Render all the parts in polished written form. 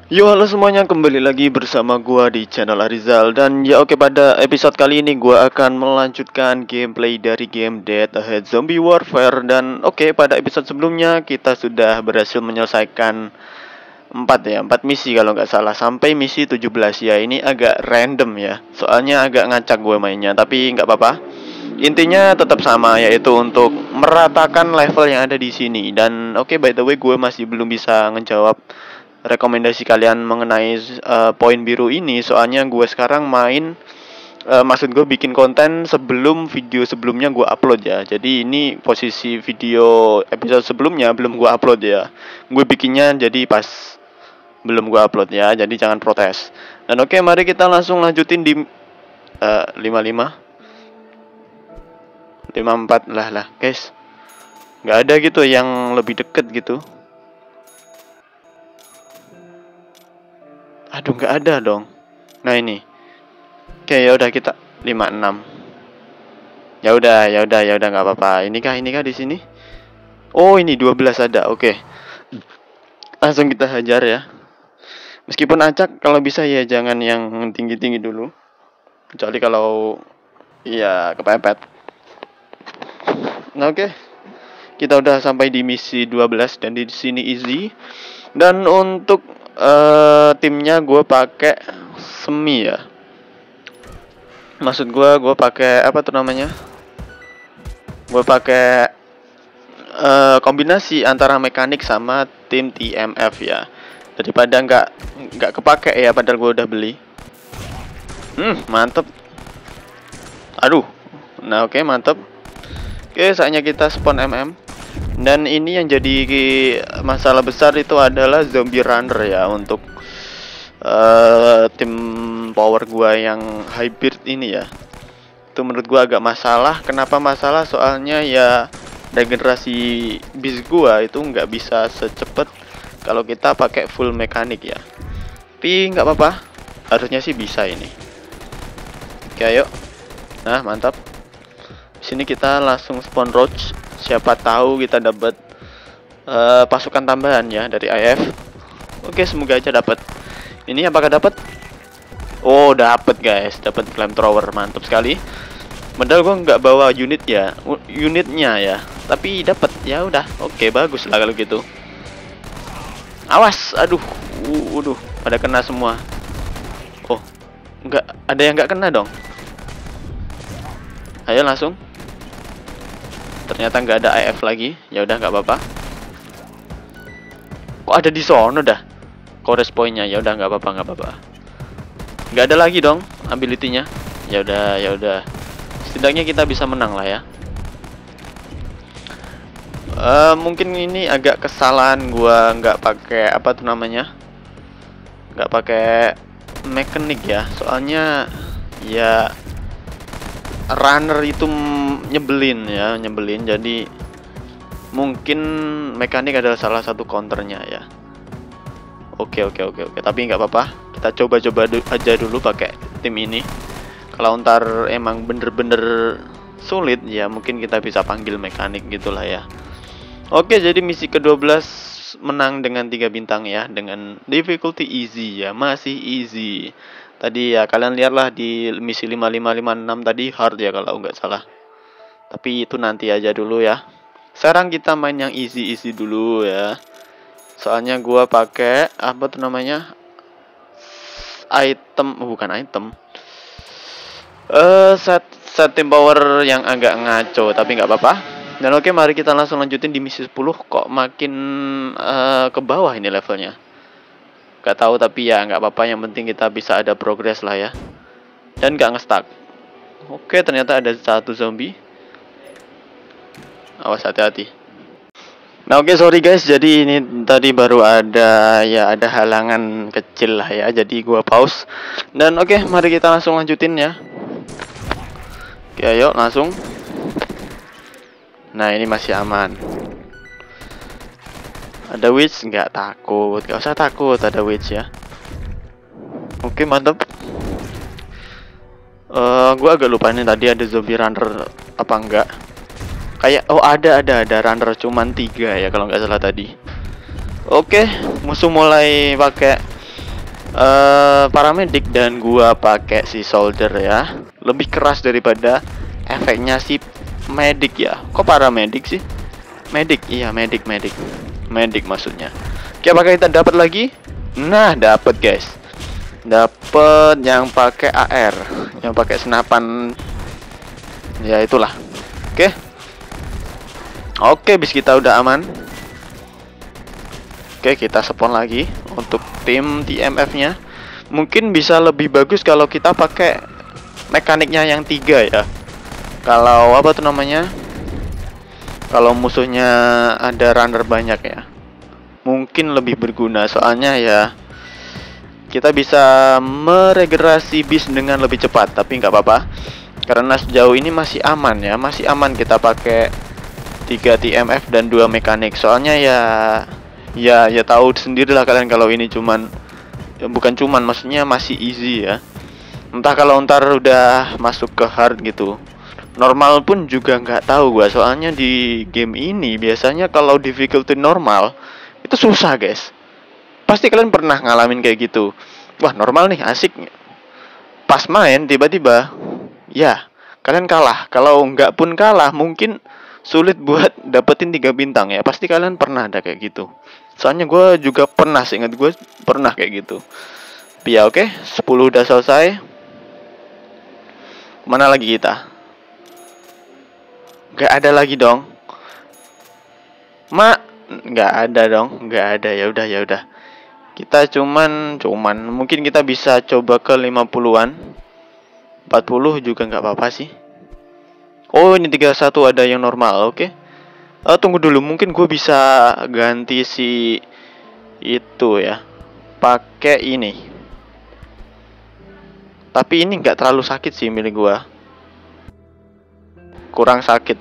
Yo, halo semuanya, kembali lagi bersama gua di channel Arizal. Dan ya oke, pada episode kali ini gua akan melanjutkan gameplay dari game Dead Ahead Zombie Warfare. Dan oke, pada episode sebelumnya kita sudah berhasil menyelesaikan 4 misi kalau nggak salah, sampai misi 17 ya. Ini agak random ya, soalnya agak ngacak gue mainnya, tapi nggak apa-apa. Intinya tetap sama, yaitu untuk meratakan level yang ada di sini. Dan oke, by the way, gue masih belum bisa ngejawab rekomendasi kalian mengenai poin biru ini, soalnya gue sekarang main, maksud gue bikin konten sebelum video sebelumnya gue upload ya. Jadi ini posisi video episode sebelumnya belum gue upload ya. Gue bikinnya jadi pas belum gue upload ya, jadi jangan protes. Dan oke, mari kita langsung lanjutin di 55 54 lah guys. Nggak ada gitu yang lebih deket gitu. Aduh, nggak ada dong. Nah ini. Oke, ya udah kita 56. Ya udah nggak apa-apa. Ini kah di sini? Oh, ini 12 ada. Oke. Langsung kita hajar ya. Meskipun acak, kalau bisa ya jangan yang tinggi-tinggi dulu. Kecuali kalau ya kepepet. Nah, oke. Kita udah sampai di misi 12 dan di sini easy. Dan untuk timnya gue pakai semi ya. Maksud gue pakai apa tuh namanya? Gue pakai kombinasi antara mekanik sama tim TMF ya. Daripada nggak kepake ya, padahal gue udah beli. Mantep. Aduh. Nah oke, mantep. Oke, saatnya kita spawn MM. Dan ini yang jadi masalah besar itu adalah zombie runner ya, untuk tim power gua yang hybrid ini ya. Itu menurut gua agak masalah. Kenapa masalah? Soalnya ya regenerasi bis gua itu nggak bisa secepat kalau kita pakai full mekanik ya. Tapi nggak apa-apa, harusnya sih bisa ini. Oke, ayo. Nah, mantap. Sini kita langsung spawn roach. Siapa tahu kita dapat pasukan tambahan ya dari IF. Oke, semoga aja dapat. Ini apakah dapat? Oh, dapat guys, dapat flamethrower, mantap sekali. Padahal gua nggak bawa unitnya ya, tapi dapat. Ya udah, oke, bagus lah kalau gitu. Awas, aduh, pada kena semua. Oh, nggak ada yang nggak kena dong. Ayo langsung. Ternyata nggak ada AF lagi. Ya udah, nggak apa-apa. Kok ada di sono dah? Chorus poinnya. Ya udah, nggak apa-apa. Nggak ada lagi dong ability-nya. Ya udah. Setidaknya kita bisa menang lah ya. Mungkin ini agak kesalahan gua nggak pakai apa tuh namanya? Nggak pakai mekanik ya. Soalnya ya runner itu nyebelin. Jadi mungkin mekanik adalah salah satu counternya ya. Oke, tapi nggak apa-apa, kita coba aja dulu pakai tim ini. Kalau ntar emang bener-bener sulit ya, mungkin kita bisa panggil mekanik gitulah ya. Oke, jadi misi ke-12 menang dengan 3 bintang ya, dengan difficulty easy ya, masih easy. Tadi ya kalian lihatlah di misi 5556 tadi hard ya kalau nggak salah. Tapi itu nanti aja dulu ya. Sekarang kita main yang easy dulu ya. Soalnya gua pakai apa tuh namanya? Bukan item. Set team power yang agak ngaco, tapi nggak apa-apa. Dan oke, mari kita langsung lanjutin di misi 10. Kok makin ke bawah ini levelnya? Gak tahu, tapi ya nggak apa-apa, yang penting kita bisa ada progress lah ya. Dan nggak nge-stuck. Oke, ternyata ada satu zombie. Awas, hati-hati. Nah oke, sorry guys, jadi ini tadi baru ada halangan kecil lah ya, jadi gua pause. Dan oke, mari kita langsung lanjutin ya. Oke, ayo langsung. Nah, ini masih aman. Ada witch, nggak takut, nggak usah takut ada witch ya. Oke, mantap. Gua agak lupa nih tadi ada zombie runner apa enggak. Kayak ada runner cuman 3 ya kalau nggak salah tadi. Oke, musuh mulai pakai Paramedik dan gua pakai si soldier ya. Lebih keras daripada efeknya si medik ya. Kok paramedik sih? Medik, iya medik. Medik maksudnya. Oke, apakah kita dapat lagi? Nah, dapat guys. Dapat yang pakai AR, yang pakai senapan. Ya itulah. Oke. Oke, bis kita udah aman. Oke, kita spawn lagi untuk tim TMF-nya. Mungkin bisa lebih bagus kalau kita pakai mekaniknya yang 3 ya. Kalau apa tuh namanya? Kalau musuhnya ada runner banyak ya. Mungkin lebih berguna soalnya ya kita bisa meregenerasi bis dengan lebih cepat, tapi nggak apa-apa. Karena sejauh ini masih aman ya, masih aman kita pakai 3 TMF dan 2 mekanik. Soalnya ya tahu sendirilah kalian kalau ini cuman ya bukan cuman, maksudnya masih easy ya. Entah kalau ntar udah masuk ke hard gitu, normal pun juga nggak tahu gua. Soalnya di game ini biasanya kalau difficulty normal itu susah guys. Pasti kalian pernah ngalamin kayak gitu. Wah normal nih asik, pas main tiba-tiba ya kalian kalah. Kalau nggak pun kalah mungkin sulit buat dapetin 3 bintang ya. Pasti kalian pernah ada kayak gitu. Soalnya gue juga pernah, seingat gue pernah kayak gitu. Tapi ya oke, 10 udah selesai. Mana lagi kita? Gak ada lagi dong. Gak ada dong. Gak ada, ya udah. Kita cuman mungkin kita bisa coba ke 50-an. 40 juga nggak apa-apa sih. Oh, ini 31 ada yang normal, oke. Tunggu dulu, mungkin gue bisa ganti si itu ya, pakai ini. Tapi ini nggak terlalu sakit sih milik gue, kurang sakit.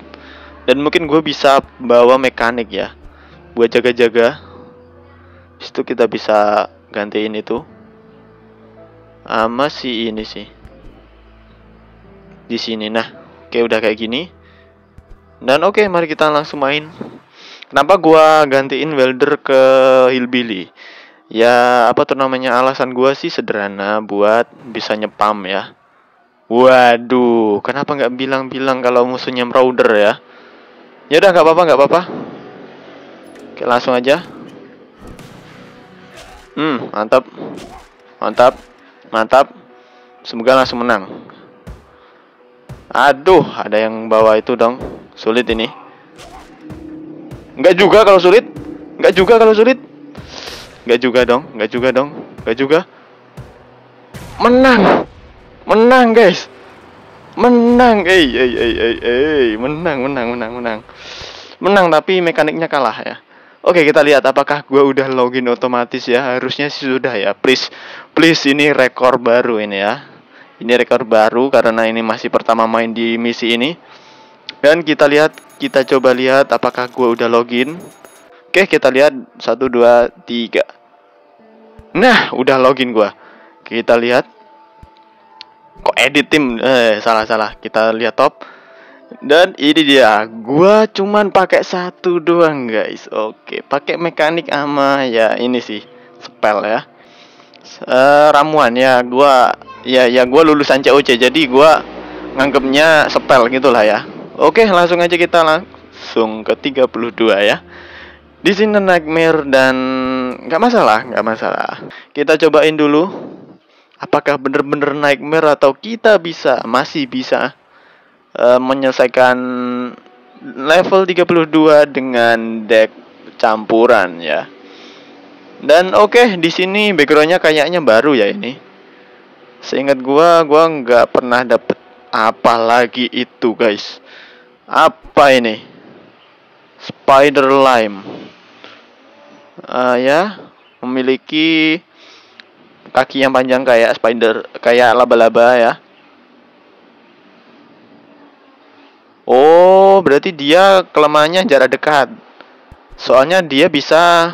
Dan mungkin gue bisa bawa mekanik ya, buat jaga-jaga. Itu kita bisa gantiin itu sama si ini sih di sini. Nah, oke udah kayak gini. Dan oke, mari kita langsung main. Kenapa gua gantiin welder ke hillbilly? Ya, apa tuh namanya? Alasan gua sih sederhana, buat bisa nyepam ya. Waduh, kenapa nggak bilang-bilang kalau musuhnya marauder ya? Ya udah, nggak apa-apa. Oke, langsung aja. Mantap. Semoga langsung menang. Aduh, ada yang bawa itu dong. Sulit ini. Enggak juga kalau sulit. Enggak juga dong. Menang guys. Menang. Menang tapi mekaniknya kalah ya. Oke, kita lihat apakah gua udah login otomatis ya. Harusnya sih sudah ya. Please ini rekor baru ini ya. Ini rekor baru karena ini masih pertama main di misi ini. Dan kita coba lihat apakah gue udah login. Oke, kita lihat 1, 2, 3. Nah, udah login gue. Kita lihat. Kok edit tim? Salah. Kita lihat top. Dan ini dia. Gue cuman pakai 1 doang guys. Oke, pakai mekanik sama ya ini sih spell ya. Ramuan ya. Gue lulusan COC, jadi gue nganggapnya spell gitulah ya. Oke, langsung aja kita langsung ke 32 ya. Di sini nightmare dan nggak masalah. Kita cobain dulu. Apakah bener-bener nightmare atau kita masih bisa menyelesaikan level 32 dengan deck campuran ya. Dan oke, di sini backgroundnya kayaknya baru ya ini. Seingat gua nggak pernah dapet apa lagi itu guys. Apa ini? Spider lime. Ya, memiliki kaki yang panjang kayak spider, kayak laba-laba ya. Oh, berarti dia kelemahannya jarak dekat. Soalnya dia bisa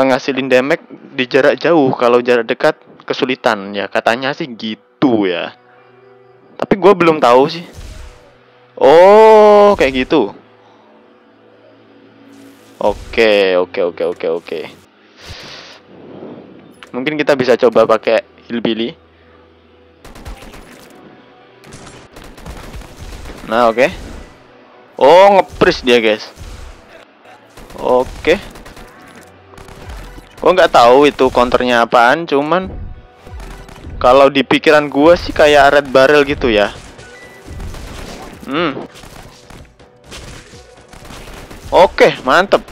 ngasilin damage di jarak jauh. Kalau jarak dekat kesulitan ya, katanya sih gitu ya. Tapi gue belum tahu sih. Oh, kayak gitu. Oke. Mungkin kita bisa coba pakai hillbilly. Nah, oke. Oh, nge-freeze dia, guys. Oke. Gua nggak tahu itu counternya apaan, cuman kalau di pikiran gua sih kayak red barrel gitu ya. Oke, mantep.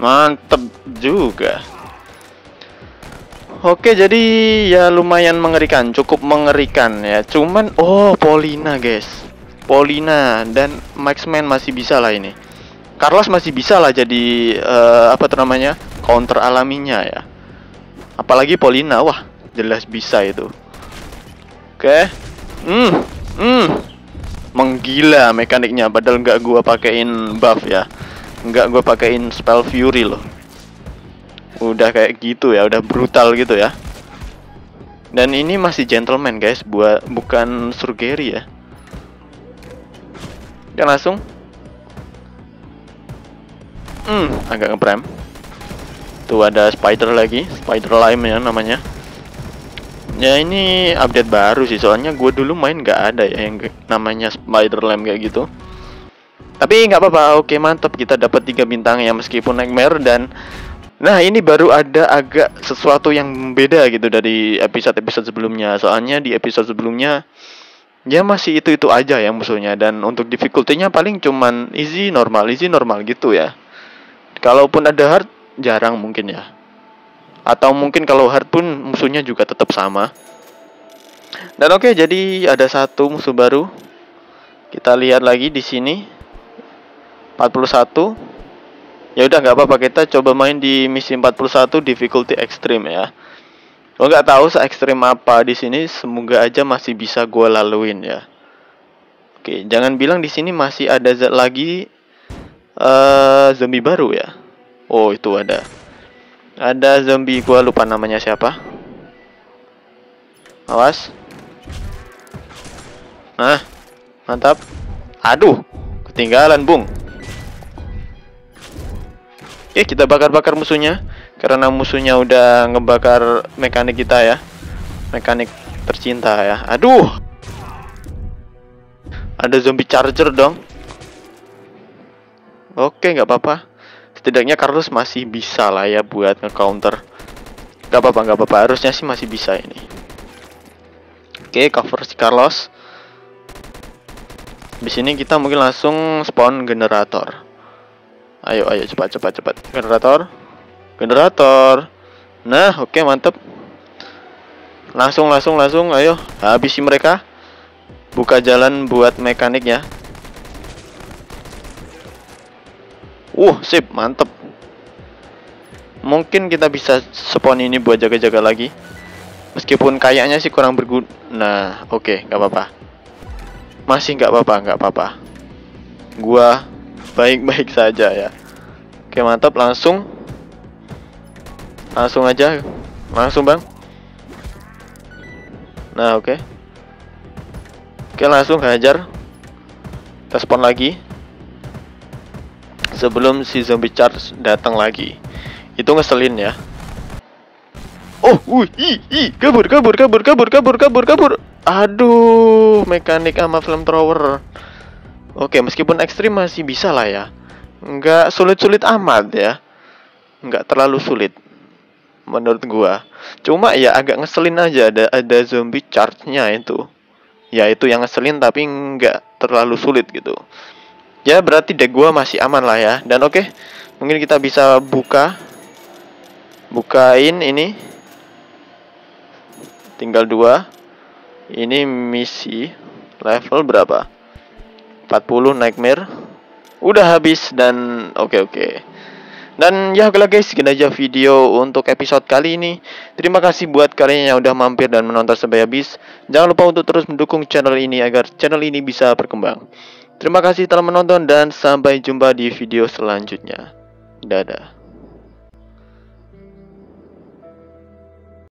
Mantep juga. Oke, jadi ya lumayan mengerikan, cukup mengerikan ya. Cuman, oh, Paulina, guys. Paulina dan Marksman masih bisa lah ini. Carlos masih bisa lah jadi apa tuh namanya, counter alaminya ya. Apalagi Paulina, wah jelas bisa itu. Oke, menggila mekaniknya. Padahal nggak gua pakein buff ya, nggak gua pakein spell fury loh. Udah kayak gitu ya, udah brutal gitu ya. Dan ini masih gentleman guys, bukan surgery ya. Kan langsung. Agak ngeprem. Tuh ada spider lagi, spider lime ya namanya. Ya ini update baru sih, soalnya gue dulu main nggak ada ya yang namanya spider lime kayak gitu. Tapi nggak apa-apa, oke mantap, kita dapat 3 bintang ya meskipun nightmare. Dan nah ini baru ada agak sesuatu yang beda gitu dari episode-episode sebelumnya. Soalnya di episode sebelumnya ya masih itu-itu aja ya musuhnya. Dan untuk difficulty-nya paling cuman easy normal gitu ya. Kalaupun ada hard jarang mungkin ya. Atau mungkin kalau hard pun musuhnya juga tetap sama. Dan oke, jadi ada satu musuh baru. Kita lihat lagi di sini. 41. Ya udah nggak apa-apa, kita coba main di misi 41 difficulty extreme ya. Gue nggak tahu se ekstrim apa di sini, semoga aja masih bisa gue laluin ya. Oke, jangan bilang di sini masih ada lagi zombie baru ya. Oh itu ada zombie, gue lupa namanya siapa. Awas. Nah, mantap. Aduh, ketinggalan bung. Oke, kita bakar-bakar musuhnya. Karena musuhnya udah ngebakar mekanik kita ya. Mekanik tercinta ya. Aduh. Ada zombie charger dong. Oke, nggak apa-apa. Setidaknya Carlos masih bisa lah ya buat nge-counter. Nggak apa-apa. Harusnya sih masih bisa ini. Oke, cover si Carlos. Di sini kita mungkin langsung spawn generator. Ayo cepat. Generator. Nah, oke mantep. Langsung ayo habisi mereka. Buka jalan buat mekanik ya. Sip, mantep. Mungkin kita bisa spawn ini buat jaga-jaga lagi. Meskipun kayaknya sih kurang berguna. Nah, oke, nggak apa-apa. Masih nggak apa-apa. Gua baik-baik saja ya. Oke mantap, langsung aja, langsung bang. Nah oke, langsung hajar. Kita spawn lagi sebelum si zombie charge datang lagi. Itu ngeselin ya. Kabur. Aduh, mekanik sama flamethrower. Oke, meskipun ekstrim masih bisa lah ya. Nggak sulit-sulit amat ya. Nggak terlalu sulit menurut gua. Cuma ya agak ngeselin aja, ada zombie charge-nya itu. Ya itu yang ngeselin, tapi nggak terlalu sulit gitu. Ya berarti deck gua masih aman lah ya. Dan oke, mungkin kita bisa bukain ini. Tinggal 2. Ini misi level berapa? 40 nightmare. Udah habis dan oke. Dan ya oke guys, segini aja video untuk episode kali ini. Terima kasih buat kalian yang udah mampir dan menonton sampai habis. Jangan lupa untuk terus mendukung channel ini agar channel ini bisa berkembang. Terima kasih telah menonton dan sampai jumpa di video selanjutnya. Dadah.